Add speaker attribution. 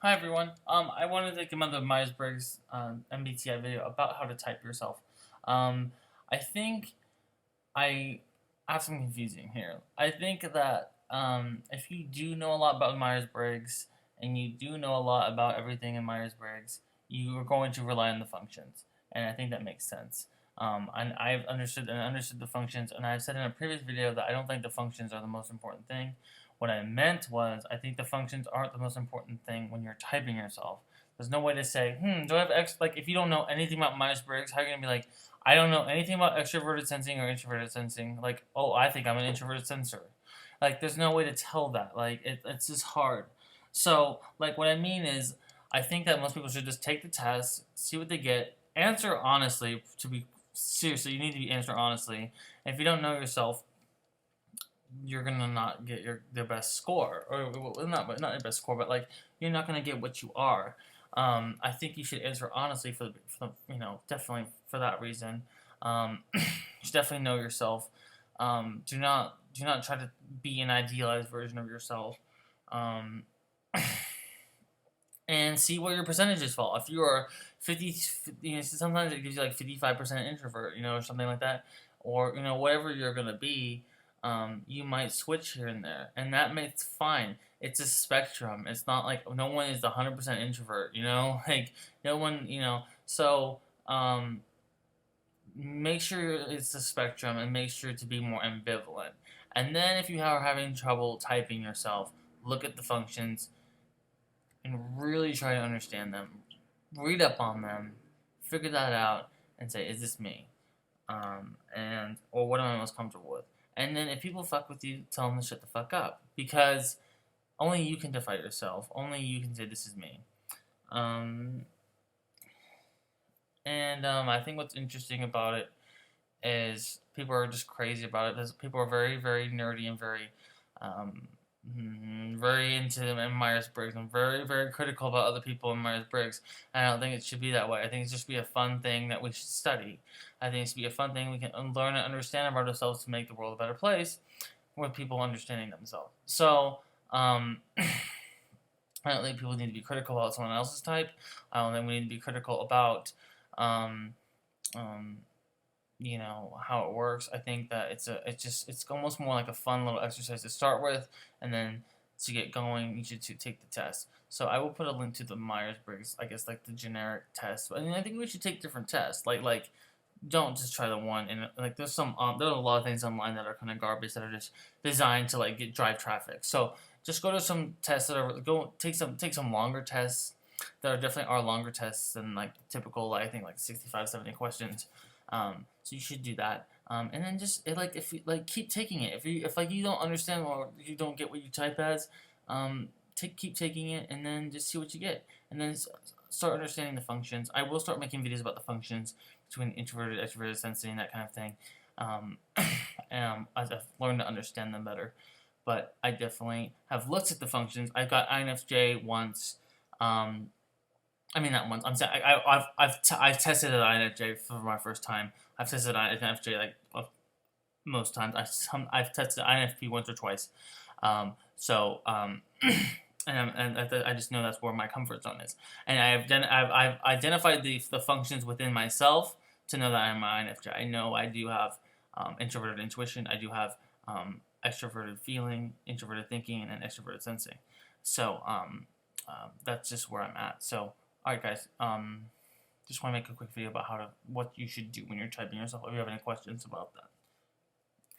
Speaker 1: Hi everyone. I wanted to give another Myers-Briggs MBTI video about how to type yourself. Um, I think I have some confusing here. I think that if you do know a lot about Myers-Briggs and you do know a lot about everything in Myers-Briggs, you are going to rely on the functions, and I think that makes sense. And I've understood the functions, and I've said in a previous video that I don't think the functions are the most important thing. What I meant was I think the functions aren't the most important thing when you're typing yourself. There's no way to say, do I have X? Like, if you don't know anything about Myers-Briggs, how are you gonna be like, I don't know anything about extroverted sensing or introverted sensing. Like, oh, I think I'm an introverted sensor. Like, there's no way to tell that. Like, it's just hard. So, like, what I mean is, I think that most people should just take the test, see what they get, answer honestly. To be seriously, you need to be answer honestly. And if you don't know yourself, you're gonna not get the best score, or well, not your best score, but like you're not gonna get what you are. I think you should answer honestly definitely for that reason. You should definitely know yourself. Do not try to be an idealized version of yourself. Um, and see where your percentages fall. If you are 50, sometimes it gives you like 55% introvert, or something like that, or whatever you're gonna be. You might switch here and there, and that makes fine. It's a spectrum. It's not like no one is 100% introvert, like no one, So make sure it's a spectrum, and make sure to be more ambivalent. And then if you are having trouble typing yourself, look at the functions and really try to understand them. Read up on them, figure that out, and say, is this me? Or what am I most comfortable with? And then if people fuck with you, tell them to shut the fuck up, because only you can define yourself. Only you can say this is me. Um, I think what's interesting about it is people are just crazy about it. Because people are very, very nerdy and um, very into them in Myers-Briggs. I'm very, very critical about other people in Myers-Briggs. I don't think it should be that way. I think it should be a fun thing that we should study. I think it should be a fun thing we can learn and understand about ourselves to make the world a better place with people understanding themselves. So, I don't think people need to be critical about someone else's type. I don't think we need to be critical about, um, um, how it works. I think that it's almost more like a fun little exercise to start with, and then to get going, you should take the test. So I will put a link to the Myers-Briggs, I guess, like the generic test. I mean, I think we should take different tests. Like don't just try the one. And like there's a lot of things online that are kind of garbage that are just designed to like drive traffic. So just go to some tests that are go take some longer tests that are definitely are longer tests than like typical, I think, like 65, 70 questions. So you should do that. And then just if you like keep taking it. If like you don't understand or you don't get what you type as, keep taking it, and then just see what you get, and then start understanding the functions. I will start making videos about the functions between introverted, extroverted, sensing, that kind of thing. As I've learned to understand them better. But I definitely have looked at the functions. I got INFJ once. I mean, not once. I'm saying I've tested an INFJ for my first time. I've tested an INFJ like most times. I've tested INFP once or twice. So I just know that's where my comfort zone is, and I've identified the functions within myself to know that I'm an INFJ. I know I do have introverted intuition. I do have extroverted feeling, introverted thinking, and extroverted sensing. So that's just where I'm at. So alright guys, just want to make a quick video about what you should do when you're typing yourself. If you have any questions about that.